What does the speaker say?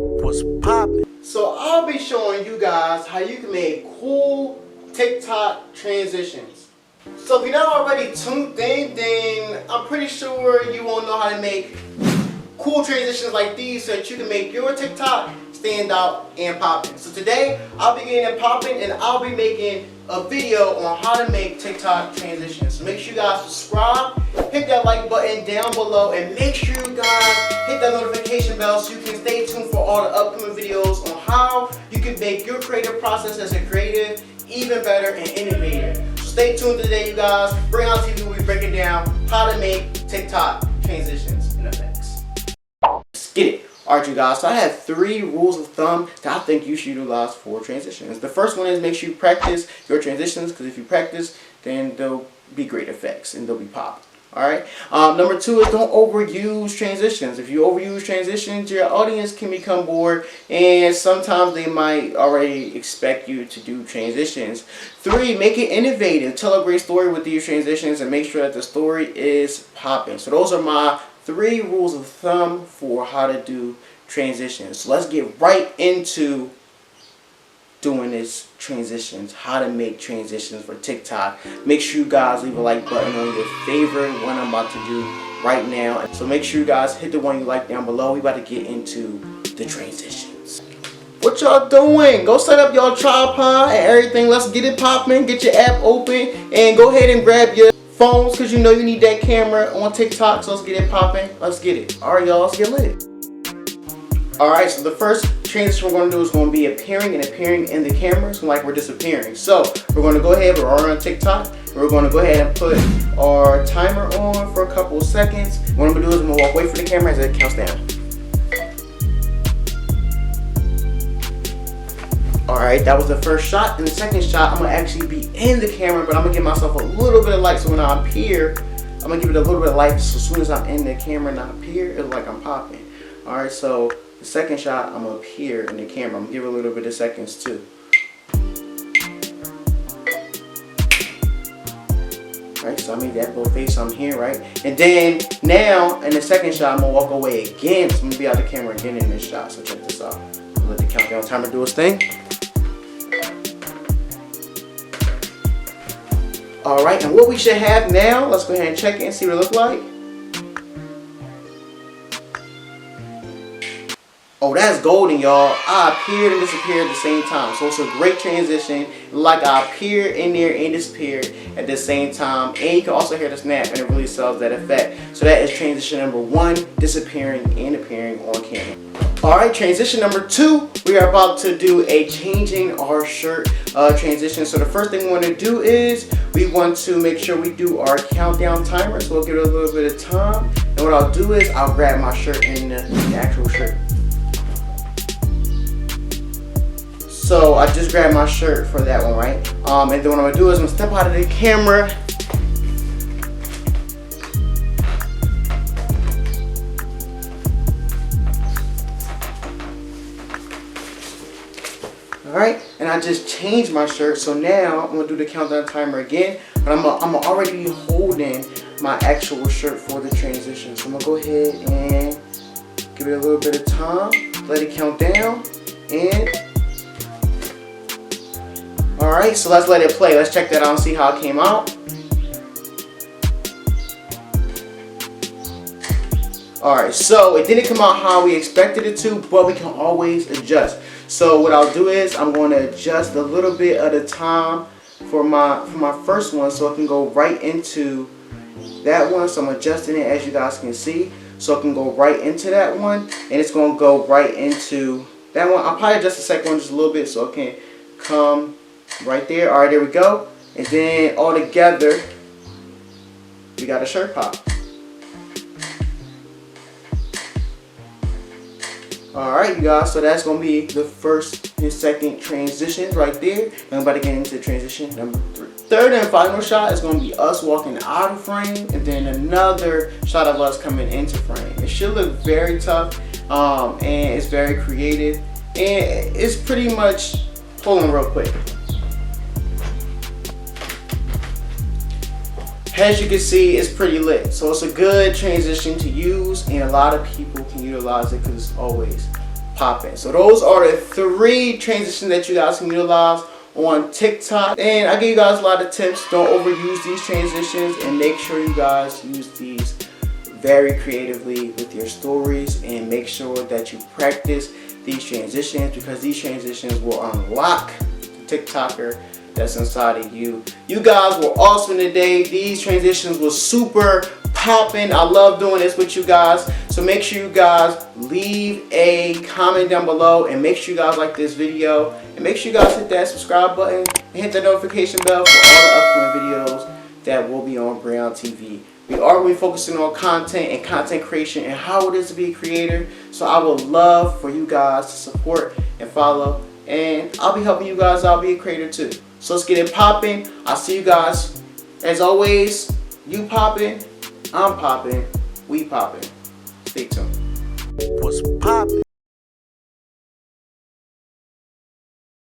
What's poppin'? So I'll be showing you guys how you can make cool TikTok transitions. So if you're not already tuned in, then I'm pretty sure you won't know how to make cool transitions like these so that you can make your TikTok stand out and poppin'. So today I'll be getting poppin' and I'll be making a video on how to make TikTok transitions. So make sure you guys subscribe, hit that like button down below, and make sure you guys hit that notification bell so you can stay tuned for all the upcoming videos on how you can make your creative process as a creative even better and innovative. So stay tuned today, you guys. Breeontv will be breaking down how to make TikTok transitions in effects. Let's get it. Alright, you guys, so I have 3 rules of thumb that I think you should utilize for transitions. The first one is make sure you practice your transitions, because if you practice, then they'll be great effects and they'll be popped. Alright? Number 2 is don't overuse transitions. If you overuse transitions, your audience can become bored and sometimes they might already expect you to do transitions. 3, make it innovative. Tell a great story with these transitions and make sure that the story is popping. So those are my 3 rules of thumb for how to do transitions. So let's get right into doing this transitions, how to make transitions for TikTok. Make sure you guys leave a like button on your favorite one I'm about to do right now. So make sure you guys hit the one you like down below. We about to get into the transitions. What y'all doing? Go set up your tripod and everything. Let's get it popping. Get your app open and go ahead and grab your phones, because you know you need that camera on TikTok. So let's get it popping. Let's get it. Alright, y'all, let's get lit. Alright, so the first transition we're going to do is going to be appearing in the camera. So like we're disappearing. So we're going to go ahead, we're already on TikTok. We're going to go ahead and put our timer on for a couple of seconds. What I'm going to do is I'm going to walk away from the camera as it counts down. Alright, that was the first shot. In the second shot, I'm going to actually be in the camera, but I'm going to give myself a little bit of light. So when I appear, I'm going to give it a little bit of light. So as soon as I'm in the camera and I appear, it's like I'm popping. Alright, so the second shot, I'm going to appear in the camera. I'm going to give it a little bit of seconds too. Alright, so I made that little face, so I'm here, right? And then, now, in the second shot, I'm going to walk away again. So I'm going to be out the camera again in this shot. So check this out. I'm going to let the countdown timer do its thing. Alright, and what we should have now, let's go ahead and check it and see what it looks like. Oh, that's golden, y'all. I appeared and disappeared at the same time. So it's a great transition. Like I appeared in there and disappeared at the same time. And you can also hear the snap, and it really sells that effect. So that is transition number 1, disappearing and appearing on camera. Alright, transition number 2, we are about to do a changing our shirt transition. So the first thing we want to do is we want to make sure we do our countdown timer. So we'll give it a little bit of time. And what I'll do is I'll grab my shirt in the actual shirt. So I just grabbed my shirt for that one, right? And then what I'm going to do is I'm going to step out of the camera. Alright, and I just changed my shirt. So now I'm going to do the countdown timer again. But I'm already holding my actual shirt for the transition. So I'm going to go ahead and give it a little bit of time. Let it count down. And alright, so let's let it play. Let's check that out and see how it came out. Alright, so it didn't come out how we expected it to, but we can always adjust. So what I'll do is I'm going to adjust a little bit at a time for my first one, so it can go right into that one. So I'm adjusting it, as you guys can see, so it can go right into that one, and it's going to go right into that one. I'll probably adjust the second one just a little bit so it can come right there. Alright, there we go. And then all together, we got a shirt pop. Alright, you guys, so that's going to be the first and second transitions right there. I'm about to get into transition number 3. Third and final shot is going to be us walking out of frame, and then another shot of us coming into frame. It should look very tough, and it's very creative, and it's pretty much pulling real quick. As you can see, it's pretty lit. So it's a good transition to use, and a lot of people can utilize it because it's always Poppin. So those are the 3 transitions that you guys can utilize on TikTok. And I give you guys a lot of tips. Don't overuse these transitions, and make sure you guys use these very creatively with your stories, and make sure that you practice these transitions, because these transitions will unlock the TikToker that's inside of you. You guys were awesome today. These transitions were super popping. I love doing this with you guys. So make sure you guys leave a comment down below, and make sure you guys like this video, and make sure you guys hit that subscribe button and hit the notification bell for all the upcoming videos that will be on Breeontv. We are going to be focusing on content and content creation and how it is to be a creator. So I would love for you guys to support and follow, and I'll be helping you guys out be a creator too. So let's get it popping. I'll see you guys. As always, you popping, I'm popping, we popping. Stay tuned. Was popping.